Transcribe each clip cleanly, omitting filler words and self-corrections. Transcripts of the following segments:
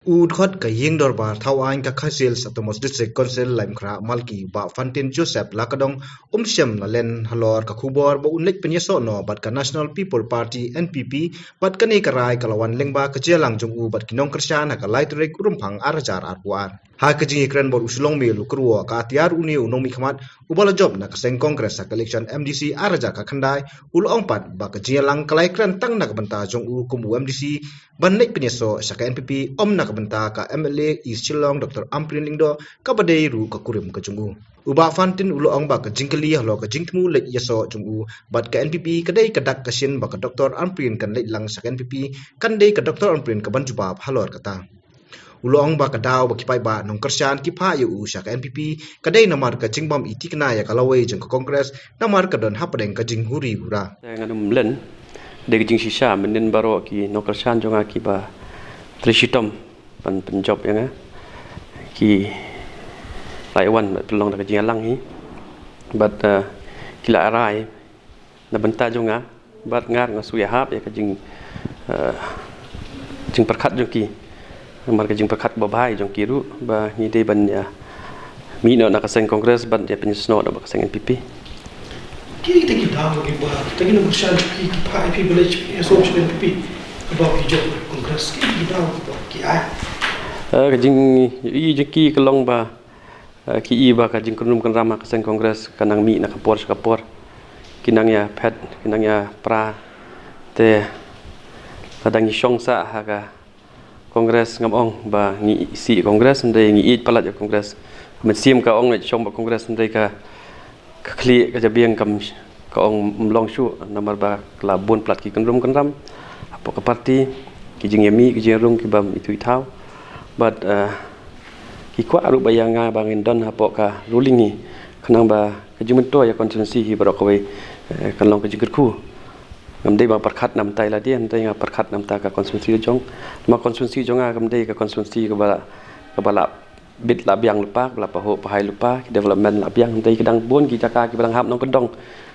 Udhot ka ying dorbar thawain ka khasil satomos district council laimkhra malki ba fantin Joseph lakadong umsyam na len halor ka khubor ba unlek penyeso no bat ka National People Party NPP bat ka ni karai kalawan lengba ka jelang jong u bat kinong kersyana ka laitrek urumphang arajar arpuan ha ka jingi kren bor uslong me lukruwa ka atiar uni unong mikmat ubala job na ka seng kongres sa election MDC arajar ka khandai ulong pat ba ka jelang kalai kren tang na ka banta jong u kumu MDC ban nek penyeso sa ka NPP om na benta ka MLA East Shillong Dr. Amprin Lingdo ka badai ru ka kurim ka jungu uba fantin ulo ong ba ka jingkali halo ka jingtmu lek yaso jungu bat ka NPP kadai ka dak kasin ba ka Dr. Amprin kan lek lang sa NPP kan dei ka Dr. Amprin ka banjubab halor kata ulo ong ba ka daw ba kipai ba nong kersyan kipa yu sa ka NPP kadai namar ka jingbam itikna ya kalawai jeng ka kongres namar ka don hapadeng ka jinghuri hura nganum len de jing sisa menen baro ki no kersyan jonga ki ba trishitom penjob yang ki laiwan pelong dak jing lang hi bat kila arai na benta jonga bat ngar ngasuya hap ya ka jing perkhat jong ki mar ka jing perkhat babai jong ki ru ba ni de ban ya mi no na ka seng kongres ban ya penyesno da ka seng NPP ki te ki dawo ki ba te ki no bershan ki pa IP village so NPP ba ki job kongres ki dawo ki ai ka jing i jeki kelong ba ki i ba ka jing kunum kan rama ka seng kongres kanang mi na kapor kinang ya pet kinang ya pra te kadang isong sa ha ka kongres ngam ong ba ngi si kongres ndai ngi i palat ya kongres men sim ka ong na chong ba kongres ndai ka kli ka jabiang kam ka ong mlong shu namar ba la bon plat ki kunum kan ram apa ka parti ki jing yami ki jing rung ki bam itu itau but ki kwa aru bayanga bangin don hapo ka ruling ni kanang ba kejumento ya konstitusi hi barok we kan long kejikut ku ngam dei ba perkhat nam tai la dian dei nga perkhat nam ta ka konstitusi jong ma konstitusi jonga ngam dei ka konstitusi ka bala bit la biang lupa bala pa ho pa hai lupa development la biang dei kadang bon ki jaka ki badang hap nong kedong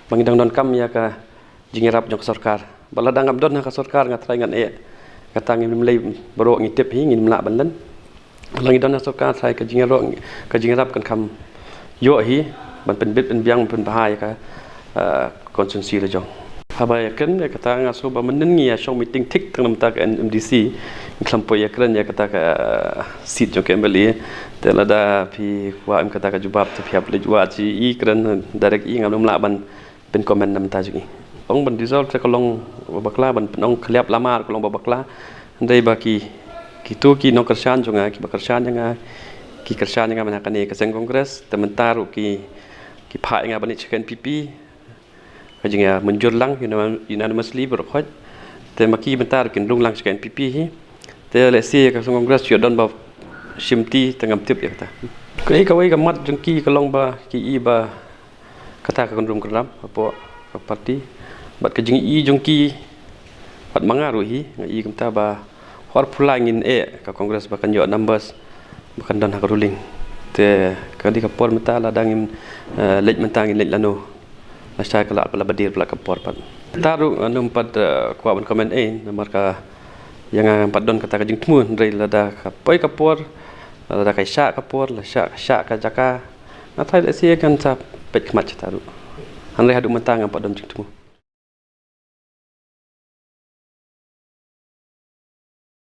bang dang don kam ya ka jingirap jong sarkar bala dangam don ka sarkar ngatrai ngan kata ngim lei baro ngitip hi ngim la banlen lang idon na sarkar sai ka jingirap kan kam yo hi ban pen bit pen biang pen bahai ka konstitusi le jong habai kan ya kata ngaso ba menen ngi ya shong meeting tik tang namta ka MDC klampo ya kran ya kata ka sit jong kembali te lada pi wa am kata ka jubab te phiap le jwa chi i kran direct i ngam la ban pen comment namta ji ong ban dissolve te kolong bakla ban penong khliap lama kolong bakla ndai ba ki tu ki no kersyan jonga ki bakersyan nga ki kersyan nga mana kane ka seng kongres tementaru ki pha nga ban chicken PP kajing ya menjur lang unanimously berkhot te maki bentar kin rung lang chicken PP hi te le si ka seng kongres yo don ba shimti tengam tip ya ta kai ka wai ka mat jengki kolong ba ki i ba kata ka kondrum keram apa ka parti bat ka jing i jengki bat mangaru hi ngai kamta ba hor pulai ngin ka kongres bakan yo numbers bakan dan hak ruling te kadi ka por meta la dangin lej mentangin lej lano nasa kala pala badir pala ka por pat taru anum pat kwa ban comment namar ka yang pat don kata ka jing tmun rei lada ka poi ka por lada ka sha ka por la sha ka jaka na thai le si kan sa pet kmat taru han rei hadu mentang pat don jing tmun